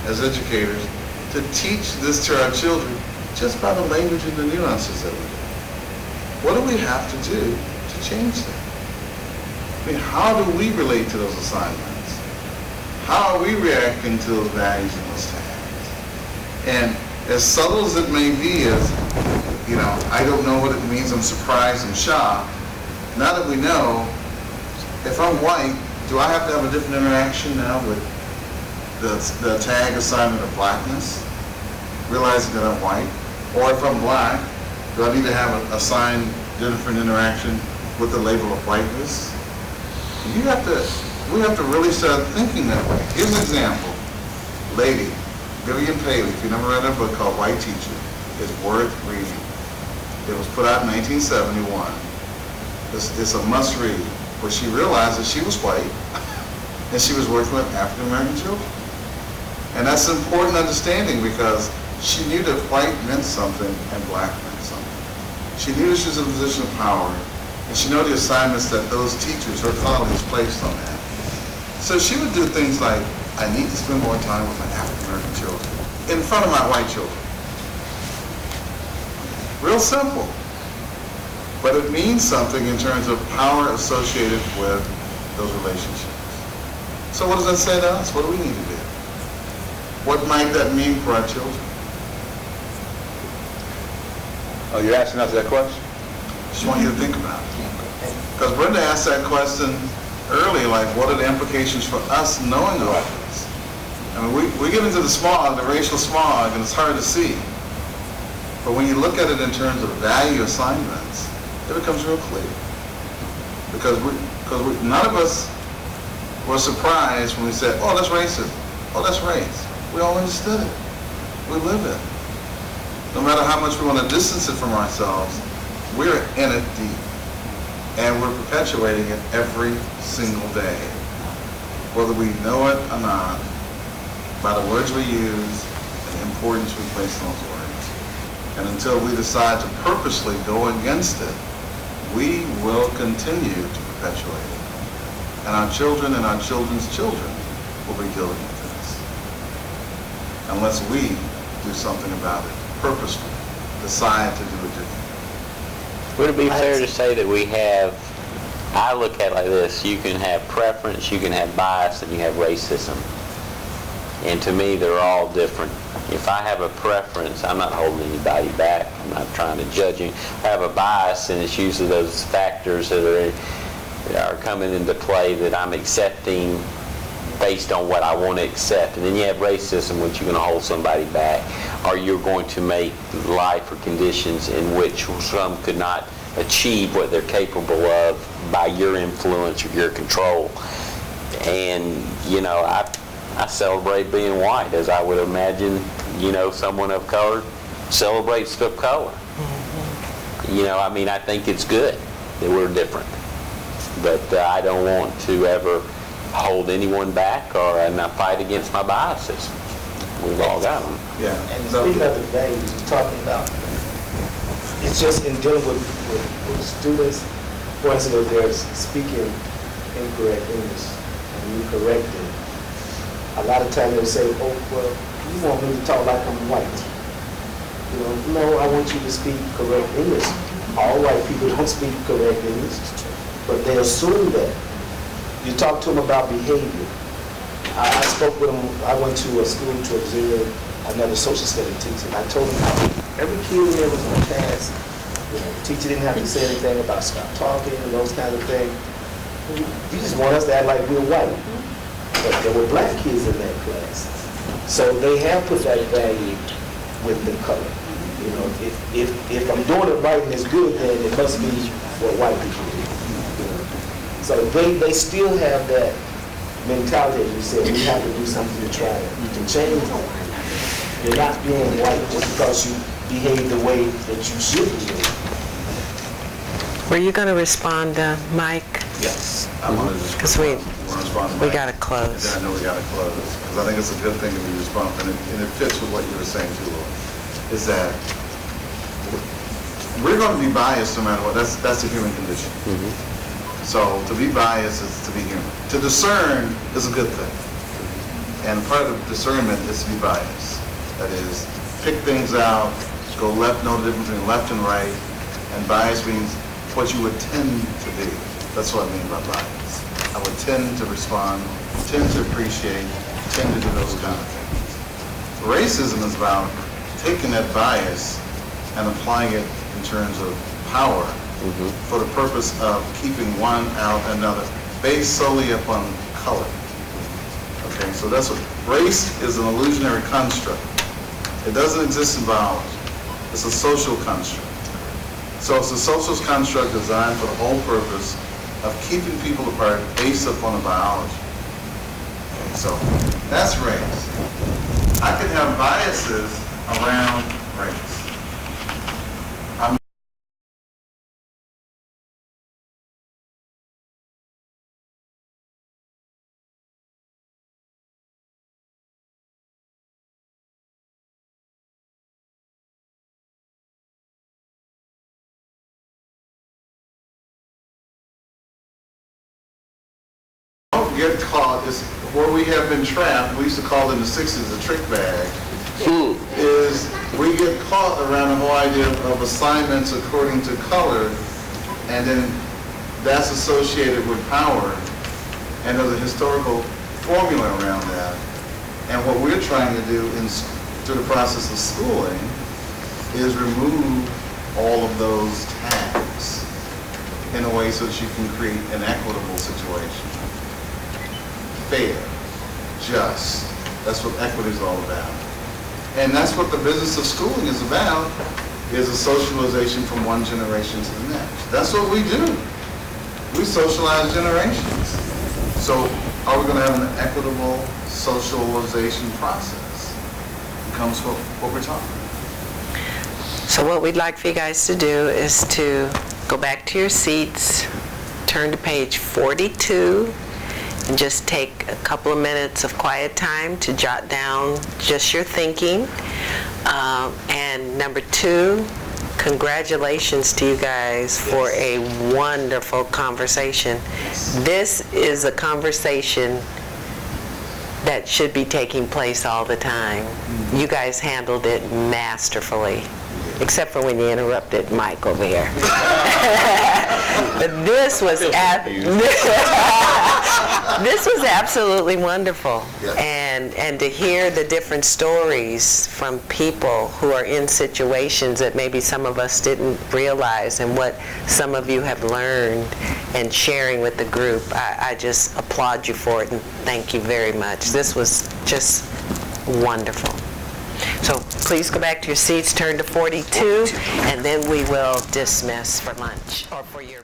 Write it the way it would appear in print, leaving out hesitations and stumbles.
as educators, to teach this to our children just by the language and the nuances that we do? What do we have to do to change that? I mean, how do we relate to those assignments? How are we reacting to those values and those tags? And as subtle as it may be, as, I don't know what it means, I'm surprised, I'm shocked. Now that we know, if I'm white, do I have to have a different interaction now with the tag assignment of blackness, realizing that I'm white? Or if I'm black, do I need to have a assigned different interaction with the label of whiteness? We have to really start thinking that way. Here's an example. Lady, Vivian Paley, if you never read a book called White Teacher, is worth reading. It was put out in 1971. It's a must-read, where she realized that she was white and she was working with African American children. And that's an important understanding, because she knew that white meant something and black meant something. She knew that she was in a position of power, and she knew the assignments that those teachers, her colleagues, placed on that. So she would do things like, I need to spend more time with my African American children in front of my white children. Real simple. But it means something in terms of power associated with those relationships. So what does that say to us? What do we need to do? What might that mean for our children? Oh, you're asking us that question? Just want you to think about it. Because Brenda asked that question earlier, like, what are the implications for us knowing all this? I mean, we get into the smog, the racial smog, and it's hard to see. But when you look at it in terms of value assignments, it becomes real clear. Because none of us were surprised when we said, oh, that's racism. Oh, that's race. We all understood it. We live it. No matter how much we want to distance it from ourselves, we're in it deep. And we're perpetuating it every single day. Whether we know it or not, by the words we use and the importance we place on those words. And until we decide to purposely go against it, we will continue to perpetuate it. And our children and our children's children will be dealing with this. Unless we do something about it, purposefully, decide to do it differently. Would it be fair to say that we have, I look at it like this, you can have preference, you can have bias, and you have racism. And to me, they're all different. If I have a preference, I'm not holding anybody back. I'm not trying to judge you. If I have a bias, and it's usually those factors that are coming into play that I'm accepting based on what I want to accept. And then you have racism, which you're going to hold somebody back, or you're going to make life or conditions in which some could not achieve what they're capable of by your influence or your control. And, I celebrate being white, as I would imagine, someone of color celebrates of color. I think it's good that we're different. But I don't want to ever hold anyone back or not fight against my biases. We've all got them. Yeah. And speaking of the values you're talking about, it's just in dealing with students, for instance, if they're speaking incorrect English and you correct them, a lot of times they'll say, oh, well, you want me to talk like I'm white. No, I want you to speak correct English. All white people don't speak correct English, but they assume that. You talk to them about behavior. I spoke with them, I went to a school to observe another social studies teacher, and I told him how every kid there was in class, the teacher didn't have to say anything about stop talking and those kinds of things. You just want us to act like we're white. But there were black kids in that class. So they have put that value with the color. If I'm doing it right and it's good, then it must be what white people do. So they still have that mentality, as you said, we have to do something to try to change it. You're not being white just because you behave the way that you should behave. Were you going to respond, Mike? Yes. I wanted to Because we got to close. I know we got to close, because I think it's a good thing to be responsive, and it fits with what you were saying too, Lord, is that we're going to be biased no matter what. That's the human condition. So to be biased is to be human. To discern is a good thing. And part of the discernment is to be biased. That is, pick things out, go left, know the difference between left and right, and bias means what you would tend to do. That's what I mean by bias. I would tend to respond, tend to appreciate, tend to do those kind of things. Racism is about taking that bias and applying it in terms of power for the purpose of keeping one out another, based solely upon color. Okay, so that's what, race is an illusionary construct. It doesn't exist in biology. It's a social construct. So it's a social construct designed for the whole purpose of keeping people apart based upon the biology. Okay, so that's race. I can have biases around race. Don't get caught is where we have been trapped. We used to call it in the 60s a trick bag. Is we get caught around the whole idea of assignments according to color, and then that's associated with power, and there's a historical formula around that. And what we're trying to do through the process of schooling is remove all of those tags in a way so that you can create an equitable situation. Fair, just. That's what equity is all about. And that's what the business of schooling is about, is a socialization from one generation to the next. That's what we do. We socialize generations. So are we going to have an equitable socialization process? Becomes what we're talking about. So what we'd like for you guys to do is to go back to your seats, turn to page 42, and just take a couple of minutes of quiet time to jot down just your thinking. And number 2, congratulations to you guys for a wonderful conversation. This is a conversation that should be taking place all the time. You guys handled it masterfully, except for when you interrupted Mike over here. But this was this was absolutely wonderful. And to hear the different stories from people who are in situations that maybe some of us didn't realize, and what some of you have learned and sharing with the group, I just applaud you for it and thank you very much. This was just wonderful. So please go back to your seats, turn to 42, and then we will dismiss for lunch or for your